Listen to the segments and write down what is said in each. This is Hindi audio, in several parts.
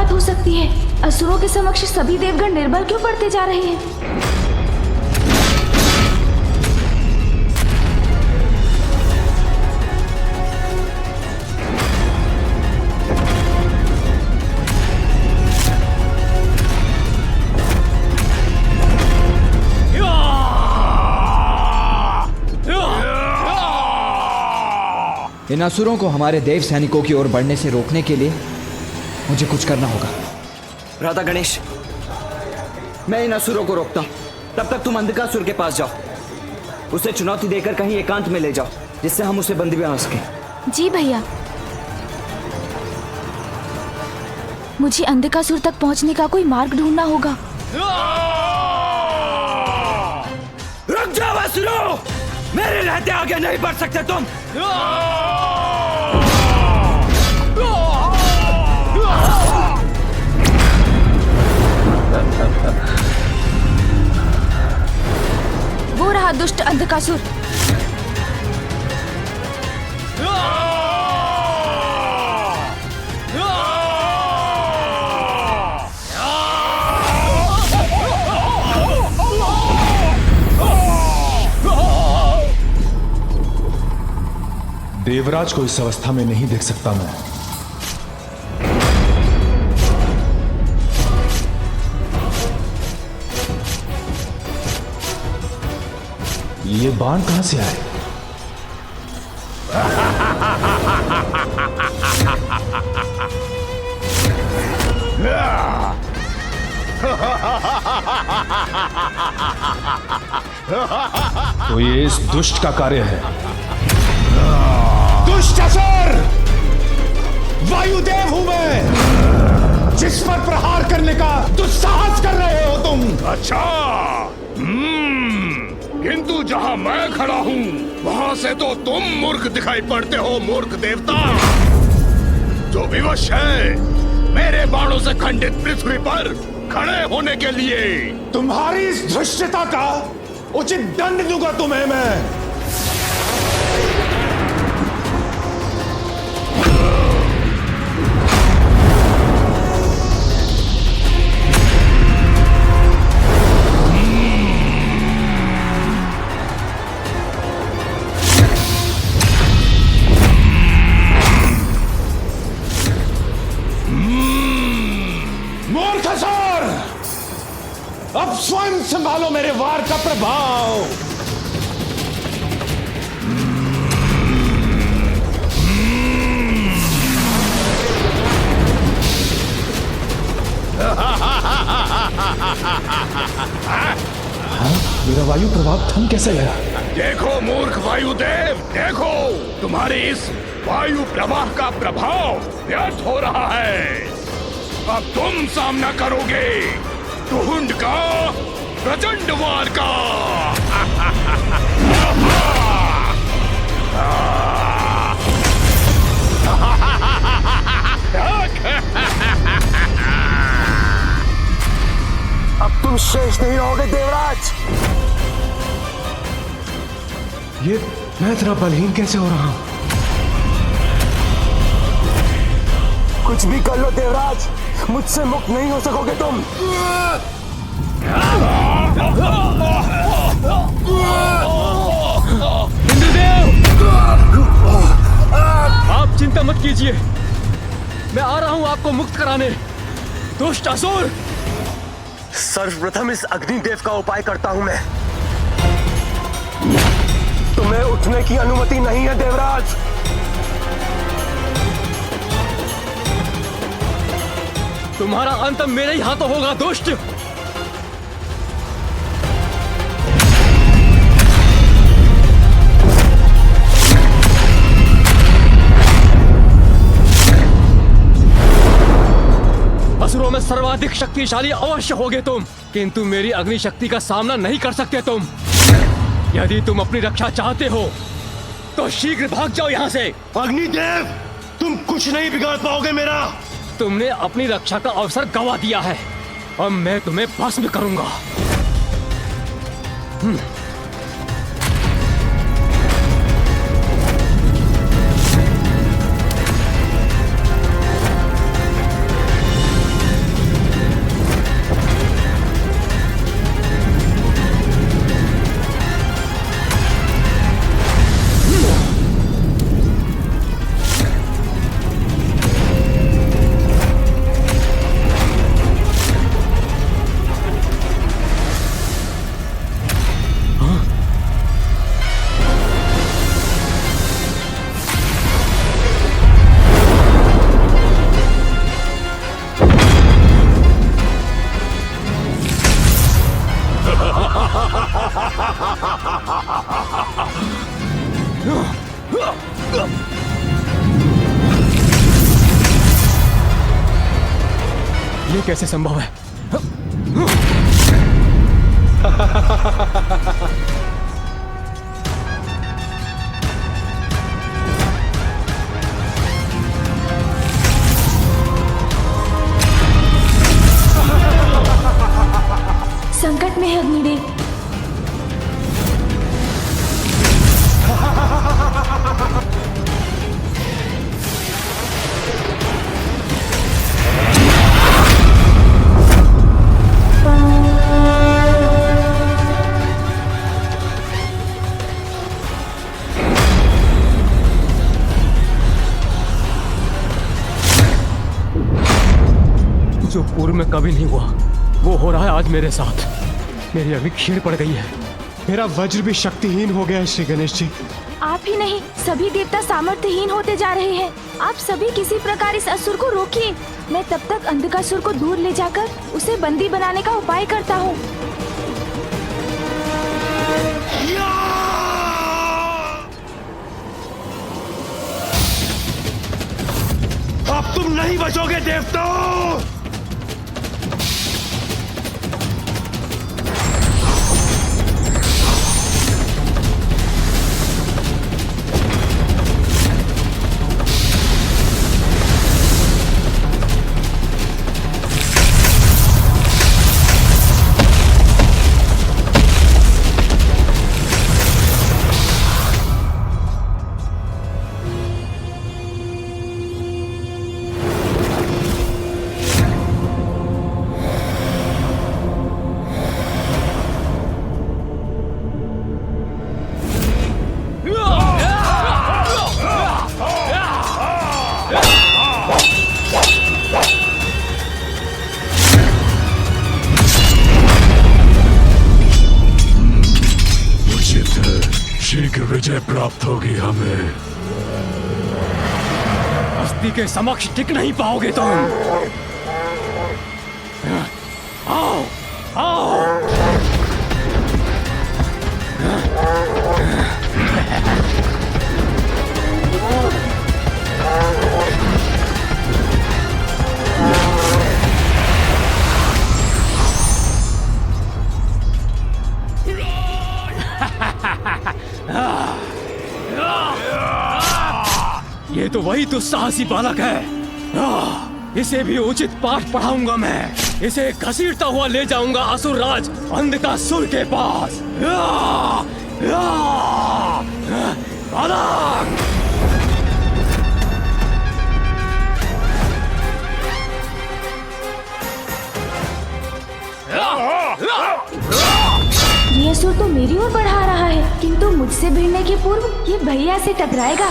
बात हो सकती है? असुरों के समक्ष सभी देवगण निर्बल क्यों पड़ते जा रहे हैं? इन असुरों को हमारे देव सैनिकों की ओर बढ़ने से रोकने के लिए मुझे कुछ करना होगा। राधा गणेश, मैं इन असुरों को रोकता हूं। तब तक तुम अंधकासुर के पास जाओ, उसे चुनौती देकर कहीं एकांत में ले जाओ, जिससे हम उसे बंदी बना सकें। जी भैया। मुझे अंधकासुर तक पहुंचने का कोई मार्ग ढूंढना होगा। रुक जाओ असुरों! मेरे रहते आगे नहीं बढ़ सकते तुम। वो रहा दुष्ट अंधकासुर। देवराज को इस अवस्था में नहीं देख सकता मैं। ये बाण कहां से आए? तो ये इस दुष्ट का कार्य है। दुष्ट असुर! वायुदेव हूं मैं, जिस पर प्रहार करने का दुस्साहस कर रहे हो तुम। अच्छा, किंतु जहां मैं खड़ा हूं वहां से तो तुम मूर्ख दिखाई पड़ते हो, मूर्ख देवता जो विवश है मेरे बाणों से खंडित पृथ्वी पर खड़े होने के लिए। तुम्हारी इस धृष्टता का उचित दंड दूंगा तुम्हें मैं। अब स्वयं संभालो मेरे वार का प्रभाव। हाँ, मेरा वायु प्रभाव थम कैसे गया? देखो मूर्ख वायुदेव, देखो तुम्हारे इस वायु प्रवाह का प्रभाव व्यर्थ हो रहा है। अब तुम सामना करोगे तुहुंड का, प्रचंड वार का। अब तुम शेष नहीं रहोगे देवराज। ये मैं इतना बलहीन कैसे हो रहा हूं? कुछ भी कर लो देवराज, मुझसे मुक्त नहीं हो सकोगे तुम। इंद्रदेव, आप चिंता मत कीजिए, मैं आ रहा हूं आपको मुक्त कराने। दुष्ट असुर! सर्वप्रथम इस अग्निदेव का उपाय करता हूं मैं। तुम्हें उठने की अनुमति नहीं है देवराज। तुम्हारा अंत मेरे ही हाथों होगा दुष्ट। असुरों में सर्वाधिक शक्तिशाली अवश्य होगे तुम, किंतु मेरी अग्नि शक्ति का सामना नहीं कर सकते तुम। यदि तुम अपनी रक्षा चाहते हो तो शीघ्र भाग जाओ यहाँ से। अग्निदेव, तुम कुछ नहीं बिगाड़ पाओगे मेरा। तुमने अपनी रक्षा का अवसर गंवा दिया है, अब मैं तुम्हें भस्म करूंगा। ये कैसे संभव है? संकट में है अग्निदेव। जो पूर्व में कभी नहीं हुआ वो हो रहा है आज मेरे साथ। मेरी अग्नि क्षीण पड़ गई है। मेरा वज्र भी शक्तिहीन हो गया है श्री गणेश जी। आप ही नहीं, सभी देवता सामर्थ्यहीन होते जा रहे हैं। आप सभी किसी प्रकार इस असुर को रोकिए। मैं तब तक अंधकासुर को दूर ले जाकर उसे बंदी बनाने का उपाय करता हूँ। अब तुम नहीं बचोगे देवताओं। शीघ्र विजय प्राप्त होगी हमें। हस्ती के समक्ष टिक नहीं पाओगे तुम। आओ, आओ। ये तो वही दुस्साहसी बालक है। इसे भी उचित पाठ पढ़ाऊंगा मैं। इसे घसीटता हुआ ले जाऊंगा असुरराज अंधकासुर के पास। बालक! ये असुर तो मेरी ओर बढ़ा रहा है, किंतु मुझसे भिड़ने के पूर्व ये भैया से टकराएगा।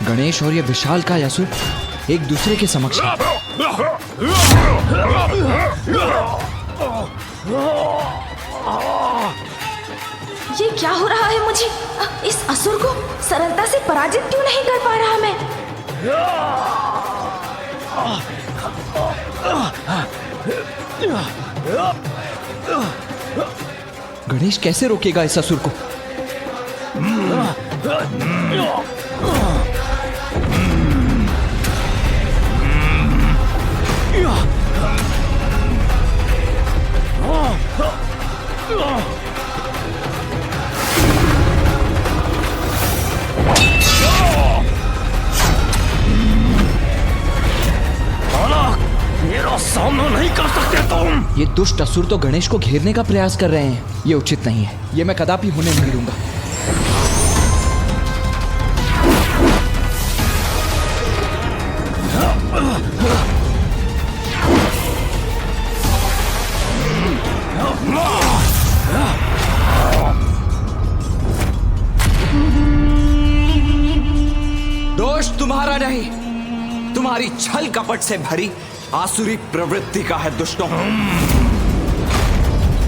गणेश और ये विशाल का असुर एक दूसरे के समक्ष है। ये क्या हो रहा है मुझे? इस असुर को सरलता से पराजित क्यों नहीं कर पा रहा मैं? गणेश कैसे रोकेगा इस असुर को? मेरा सामना नहीं कर सकते तुम। ये दुष्ट असुर तो गणेश को घेरने का प्रयास कर रहे हैं। ये उचित नहीं है। ये मैं कदापि होने नहीं दूंगा। दोष तुम्हारा नहीं, तुम्हारी छल कपट से भरी आसुरी प्रवृत्ति का है दुष्टों।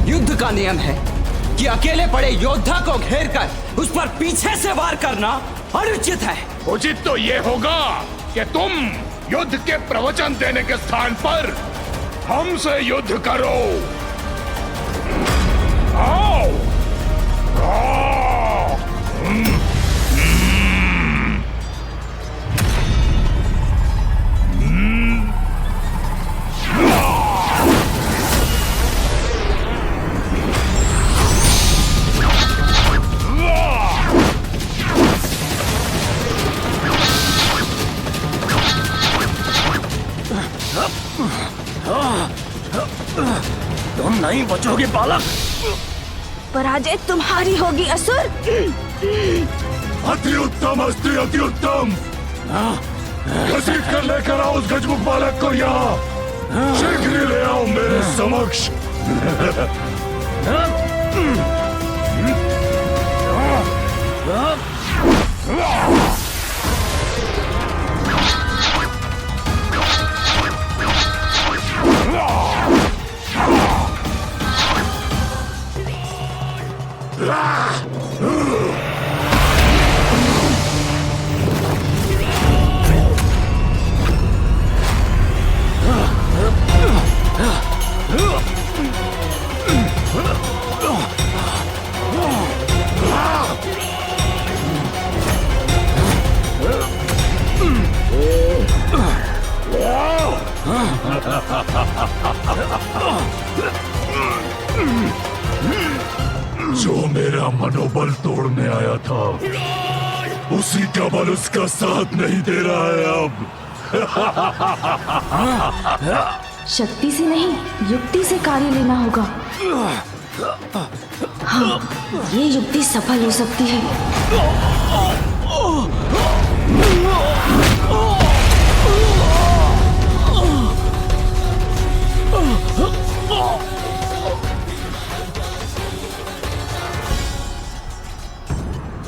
युद्ध का नियम है कि अकेले पड़े योद्धा को घेर कर उस पर पीछे से वार करना अनुचित है। उचित तो ये होगा कि तुम युद्ध के प्रवचन देने के स्थान पर हमसे युद्ध करो। आओ। तुम नहीं बचोगे बालक। पराजय तुम्हारी होगी असुर। अति उत्तम अस्ति अति उत्तम। घसीट कर लेकर आओ उस गजमुख बालक को यहाँ। शीघ्र ले आओ मेरे समक्ष। जो मेरा मनोबल तोड़ने आया था उसी का बल उसका साथ नहीं दे रहा है अब। शक्ति से नहीं, युक्ति से कार्य लेना होगा। हाँ, ये युक्ति सफल हो सकती है।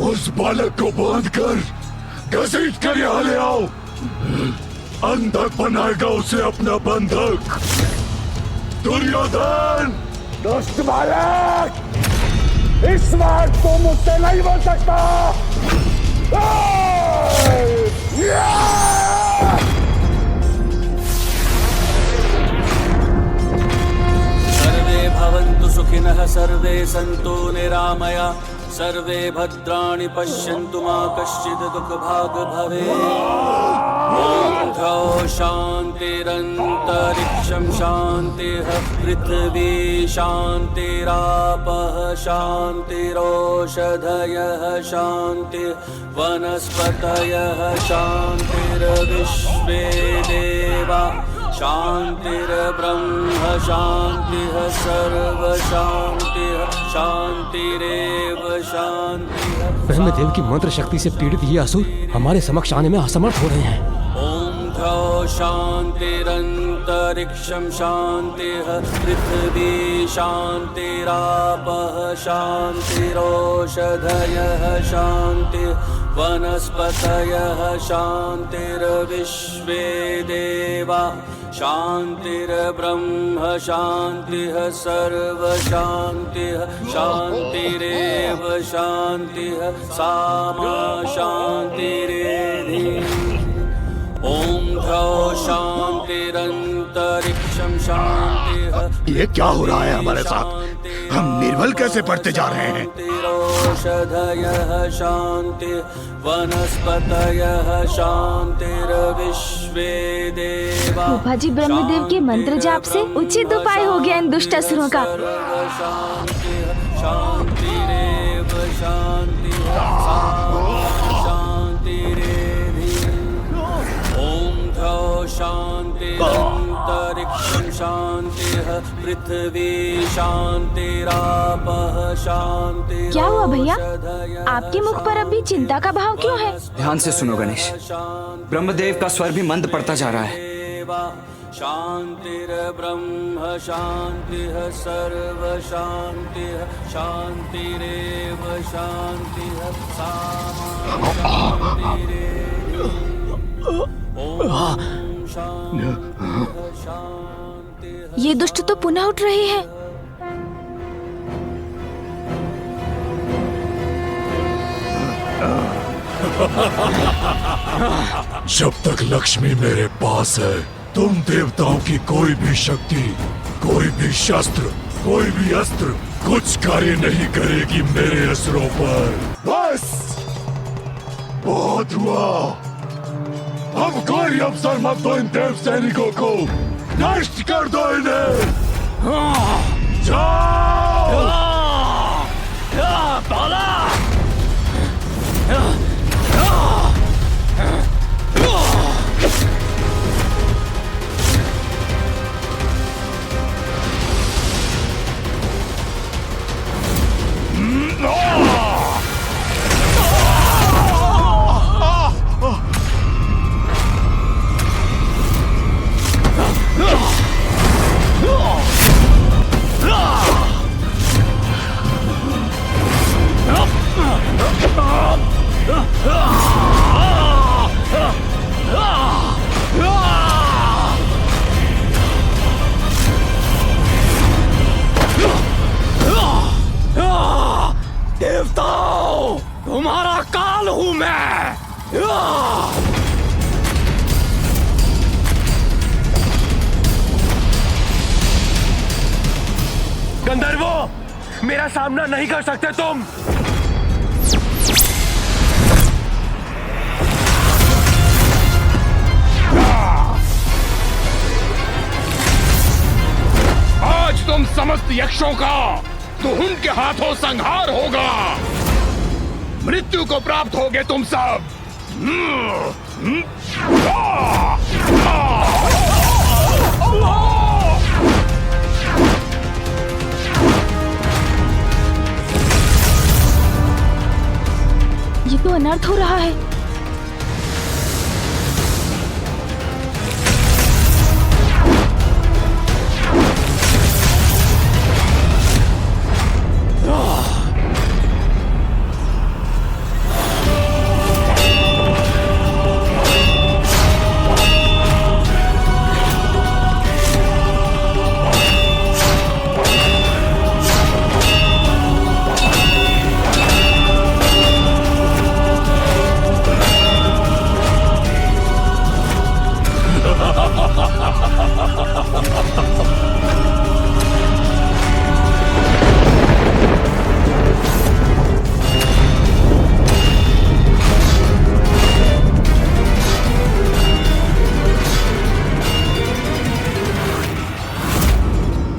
उस बालक को बांध कर घसीट कर यहाँ ले आओ। अंधक बनाएगा उसे अपना बंधक। दुर्योधन! दुष्ट बालक, इस बार तो मुझसे नहीं बच सकता। सर्वे भवन्तु सुखिनः सर्वे सन्तु निरामया सर्वे भद्राणि पश्यन्तु मा कश्चित् दुःखभाग् भवेत्। ॐ शान्तिरन्तरिक्षं शान्तिः पृथिवी शान्तिरापः शान्तिरोषधयः शान्तिः वनस्पतयः शान्तिर्विश्वे देवा शान्तिर्ब्रह्म शान्तिः सर्वशान्तिः शान्तिरेव शान्तिः। ब्रह्मदेव की मंत्र शक्ति से पीड़ित ये असुर हमारे समक्ष आने में असमर्थ हो रहे हैं। ॐ शान्तिरन्तरिक्षं शान्तिः पृथिवी शान्तिरापः शान्तिरोषधयः शान्तिः वनस्पतयः शान्तिर्विश्वे देवा शान्तिर्ब्रह्म शान्तिः सर्वशान्तिः शान्तिरेव शान्तिः सामा शान्तिरेधि। ॐ शान्तिरन्तरिक्षं शान्तिः। ये क्या हो रहा है हमारे साथ? हम निर्बल कैसे पड़ते जा रहे हैं? शान्तिरोषधयः शान्तिः वनस्पतयः शान्तिर्विश्वे देवा। जी ब्रह्मदेव के मंत्र जाप से उचित उपाय हो गया इन दुष्ट असुरों का। शान्तिः शान्तिरेव शान्तिः शान्तिरेधि। ॐ शान्तिरन्तरिक्षं शान्तिः पृथिवी शान्तिरापः शान्तिः। क्या हुआ भैया? आपके मुख पर अभी चिंता का भाव क्यों है? ध्यान से सुनो गणेश, ब्रह्मदेव का स्वर भी मंद पड़ता जा रहा है। शान्तिर्ब्रह्म शान्तिः सर्व शान्तिः शान्तिरेव शान्तिः सामा शान्तिरेधि। ये दुष्ट तो पुनः उठ रहे हैं। जब तक लक्ष्मी मेरे पास है, तुम देवताओं की कोई भी शक्ति, कोई भी शस्त्र, कोई भी अस्त्र कुछ कार्य नहीं करेगी मेरे असुरों पर। बस बहुत हुआ। अब कोई अवसर मत दो इन देव सैनिकों को, नष्ट कर दो इन्हें। जाओ। देवताओं, तुम्हारा काल हूं मैं। गंधर्वों, मेरा सामना नहीं कर सकते तुम। आज तुम समस्त यक्षों का तुहुन के हाथों संहार होगा। मृत्यु को प्राप्त होगे तुम सब। ये तो अनर्थ हो रहा है।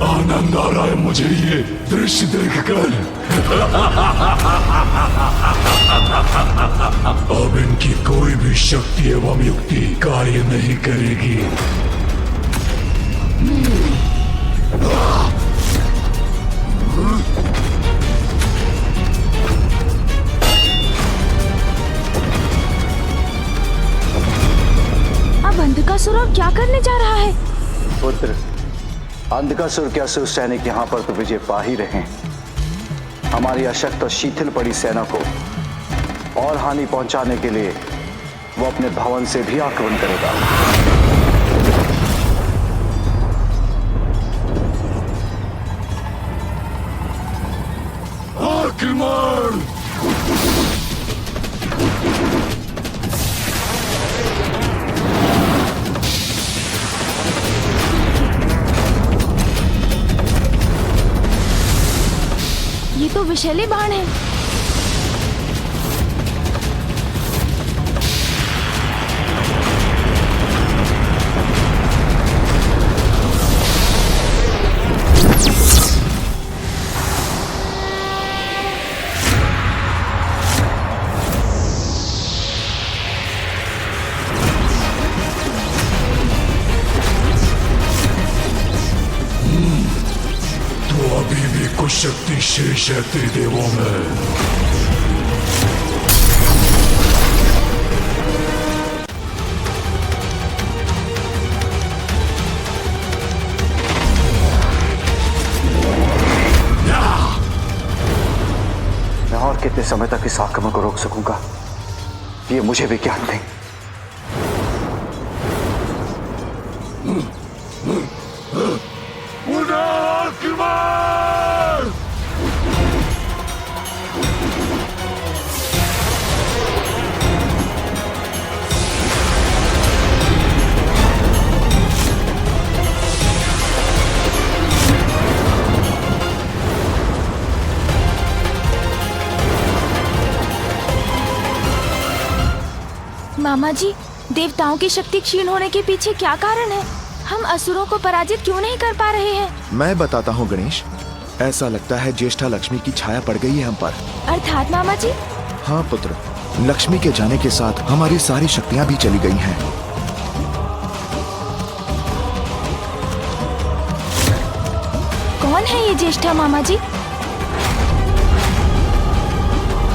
आनंद आ रहा है मुझे ये दृश्य देखकर। अब इनकी कोई भी शक्ति एवं युक्ति कार्य नहीं करेगी। अब अंधकासुर और क्या करने जा रहा है? पुत्र, अंधकासुर के असुर सैनिक यहाँ पर तो विजय पा ही रहे हैं। हमारी अशक्त और शिथिल पड़ी सेना को और हानि पहुंचाने के लिए वो अपने भवन से भी आक्रमण करेगा। आक्रमण! ये तो विषैले बाण है। कुछ शक्ति शेष है त्रिदेवों में। मैं और कितने समय तक इस आक्रमण को रोक सकूंगा, ये मुझे भी ज्ञान नहीं। मामा जी, देवताओं की शक्ति क्षीण होने के पीछे क्या कारण है? हम असुरों को पराजित क्यों नहीं कर पा रहे हैं? मैं बताता हूँ गणेश। ऐसा लगता है ज्येष्ठा लक्ष्मी की छाया पड़ गई है हम पर। अर्थात मामा जी? हाँ पुत्र, लक्ष्मी के जाने के साथ हमारी सारी शक्तियाँ भी चली गई हैं। कौन है ये ज्येष्ठा मामा जी?